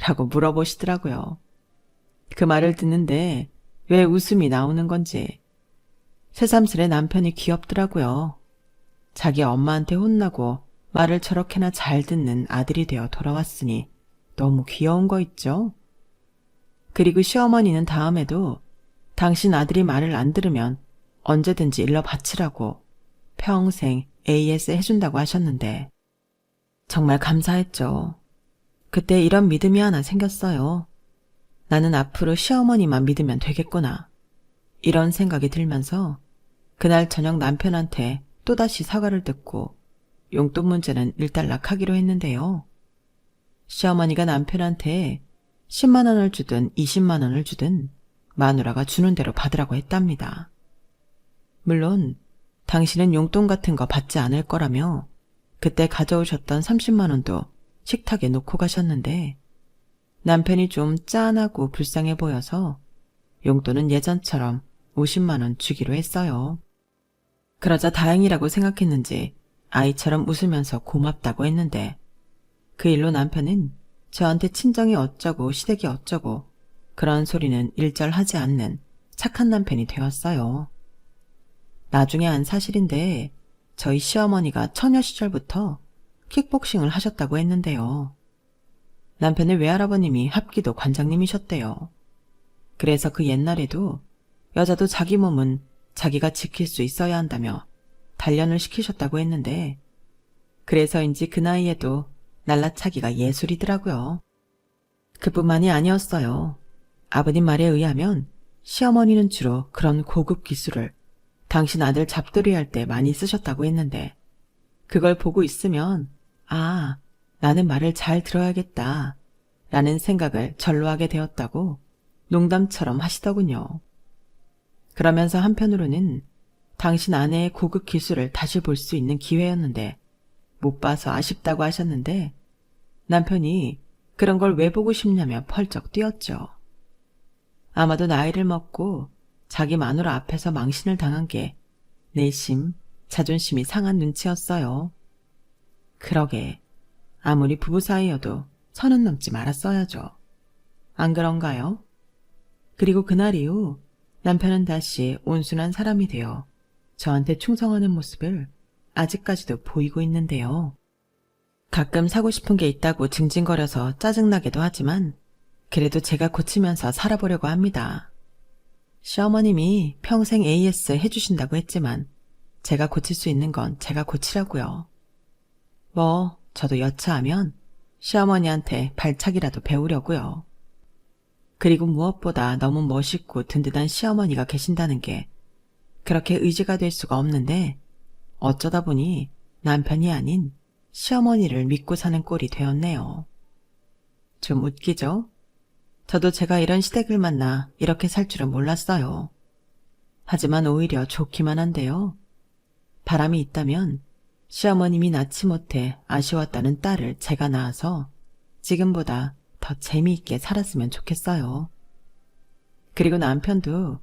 라고 물어보시더라고요. 그 말을 듣는데 왜 웃음이 나오는 건지 새삼스레 남편이 귀엽더라고요. 자기 엄마한테 혼나고 말을 저렇게나 잘 듣는 아들이 되어 돌아왔으니 너무 귀여운 거 있죠? 그리고 시어머니는 다음에도 당신 아들이 말을 안 들으면 언제든지 일러 바치라고 평생 AS 해준다고 하셨는데 정말 감사했죠. 그때 이런 믿음이 하나 생겼어요. 나는 앞으로 시어머니만 믿으면 되겠구나. 이런 생각이 들면서 그날 저녁 남편한테 또다시 사과를 듣고 용돈 문제는 일단락하기로 했는데요. 시어머니가 남편한테 10만 원을 주든 20만 원을 주든 마누라가 주는 대로 받으라고 했답니다. 물론 당신은 용돈 같은 거 받지 않을 거라며 그때 가져오셨던 30만 원도 식탁에 놓고 가셨는데 남편이 좀 짠하고 불쌍해 보여서 용돈은 예전처럼 50만 원 주기로 했어요. 그러자 다행이라고 생각했는지 아이처럼 웃으면서 고맙다고 했는데 그 일로 남편은 저한테 친정이 어쩌고 시댁이 어쩌고 그런 소리는 일절 하지 않는 착한 남편이 되었어요. 나중에 안 사실인데 저희 시어머니가 처녀 시절부터 킥복싱을 하셨다고 했는데요. 남편의 외할아버님이 합기도 관장님이셨대요. 그래서 그 옛날에도 여자도 자기 몸은 자기가 지킬 수 있어야 한다며 단련을 시키셨다고 했는데 그래서인지 그 나이에도 날라차기가 예술이더라고요. 그뿐만이 아니었어요. 아버님 말에 의하면 시어머니는 주로 그런 고급 기술을 당신 아들 잡돌이 할 때 많이 쓰셨다고 했는데 그걸 보고 있으면 아, 나는 말을 잘 들어야겠다 라는 생각을 절로 하게 되었다고 농담처럼 하시더군요. 그러면서 한편으로는 당신 아내의 고급 기술을 다시 볼 수 있는 기회였는데 못 봐서 아쉽다고 하셨는데 남편이 그런 걸 왜 보고 싶냐며 펄쩍 뛰었죠. 아마도 나이를 먹고 자기 마누라 앞에서 망신을 당한 게 내심 자존심이 상한 눈치였어요. 그러게 아무리 부부 사이여도 1000은 넘지 말았어야죠. 안 그런가요? 그리고 그날 이후 남편은 다시 온순한 사람이 되어 저한테 충성하는 모습을 아직까지도 보이고 있는데요. 가끔 사고 싶은 게 있다고 징징거려서 짜증나기도 하지만 그래도 제가 고치면서 살아보려고 합니다. 시어머님이 평생 AS 해주신다고 했지만 제가 고칠 수 있는 건 제가 고치라고요. 뭐 저도 여차하면 시어머니한테 발차기라도 배우려고요. 그리고 무엇보다 너무 멋있고 든든한 시어머니가 계신다는 게 그렇게 의지가 될 수가 없는데 어쩌다 보니 남편이 아닌 시어머니를 믿고 사는 꼴이 되었네요. 좀 웃기죠? 저도 제가 이런 시댁을 만나 이렇게 살 줄은 몰랐어요. 하지만 오히려 좋기만 한데요. 바람이 있다면 시어머님이 낳지 못해 아쉬웠다는 딸을 제가 낳아서 지금보다 더 재미있게 살았으면 좋겠어요. 그리고 남편도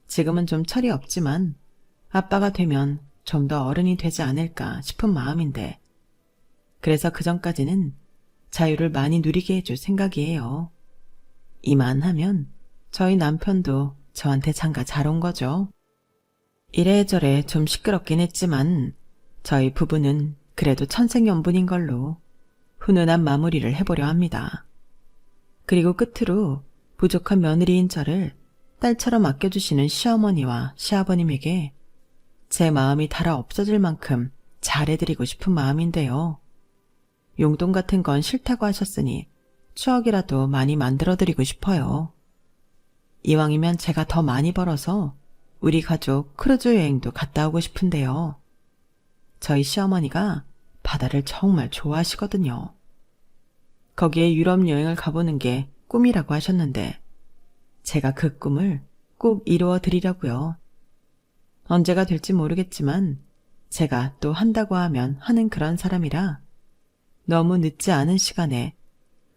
지금은 좀 철이 없지만 아빠가 되면 좀 더 어른이 되지 않을까 싶은 마음인데, 그래서 그전까지는 자유를 많이 누리게 해줄 생각이에요. 이만하면 저희 남편도 저한테 장가 잘 온 거죠. 이래저래 좀 시끄럽긴 했지만 저희 부부는 그래도 천생연분인 걸로 훈훈한 마무리를 해보려 합니다. 그리고 끝으로 부족한 며느리인 저를 딸처럼 아껴주시는 시어머니와 시아버님에게 제 마음이 달아 없어질 만큼 잘해드리고 싶은 마음인데요. 용돈 같은 건 싫다고 하셨으니 추억이라도 많이 만들어드리고 싶어요. 이왕이면 제가 더 많이 벌어서 우리 가족 크루즈 여행도 갔다 오고 싶은데요. 저희 시어머니가 바다를 정말 좋아하시거든요. 거기에 유럽 여행을 가보는 게 꿈이라고 하셨는데 제가 그 꿈을 꼭 이루어 드리려고요. 언제가 될지 모르겠지만 제가 또 한다고 하면 하는 그런 사람이라 너무 늦지 않은 시간에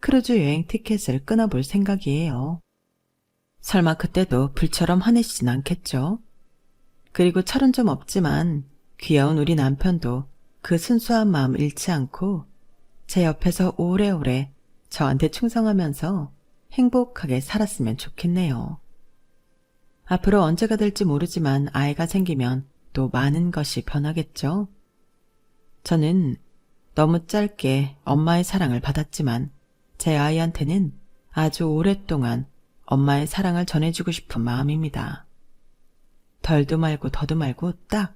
크루즈 여행 티켓을 끊어볼 생각이에요. 설마 그때도 불처럼 화내시진 않겠죠? 그리고 철은 좀 없지만 귀여운 우리 남편도 그 순수한 마음 잃지 않고 제 옆에서 오래오래 저한테 충성하면서 행복하게 살았으면 좋겠네요. 앞으로 언제가 될지 모르지만 아이가 생기면 또 많은 것이 변하겠죠? 저는 너무 짧게 엄마의 사랑을 받았지만 제 아이한테는 아주 오랫동안 엄마의 사랑을 전해주고 싶은 마음입니다. 덜도 말고 더도 말고 딱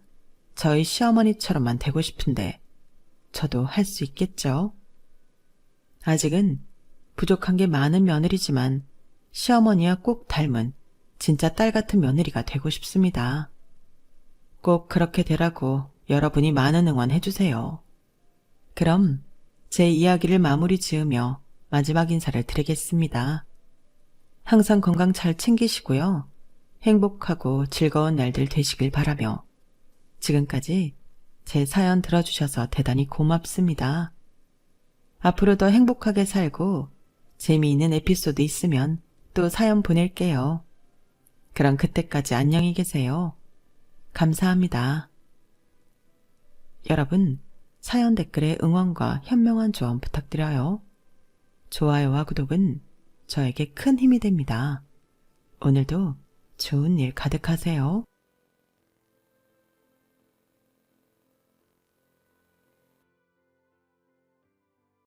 저희 시어머니처럼만 되고 싶은데 저도 할 수 있겠죠? 아직은 부족한 게 많은 며느리지만 시어머니와 꼭 닮은 진짜 딸 같은 며느리가 되고 싶습니다. 꼭 그렇게 되라고 여러분이 많은 응원해 주세요. 그럼 제 이야기를 마무리 지으며 마지막 인사를 드리겠습니다. 항상 건강 잘 챙기시고요. 행복하고 즐거운 날들 되시길 바라며 지금까지 제 사연 들어주셔서 대단히 고맙습니다. 앞으로 더 행복하게 살고 재미있는 에피소드 있으면 또 사연 보낼게요. 그럼 그때까지 안녕히 계세요. 감사합니다. 여러분, 사연 댓글에 응원과 현명한 조언 부탁드려요. 좋아요와 구독은 저에게 큰 힘이 됩니다. 오늘도 좋은 일 가득하세요.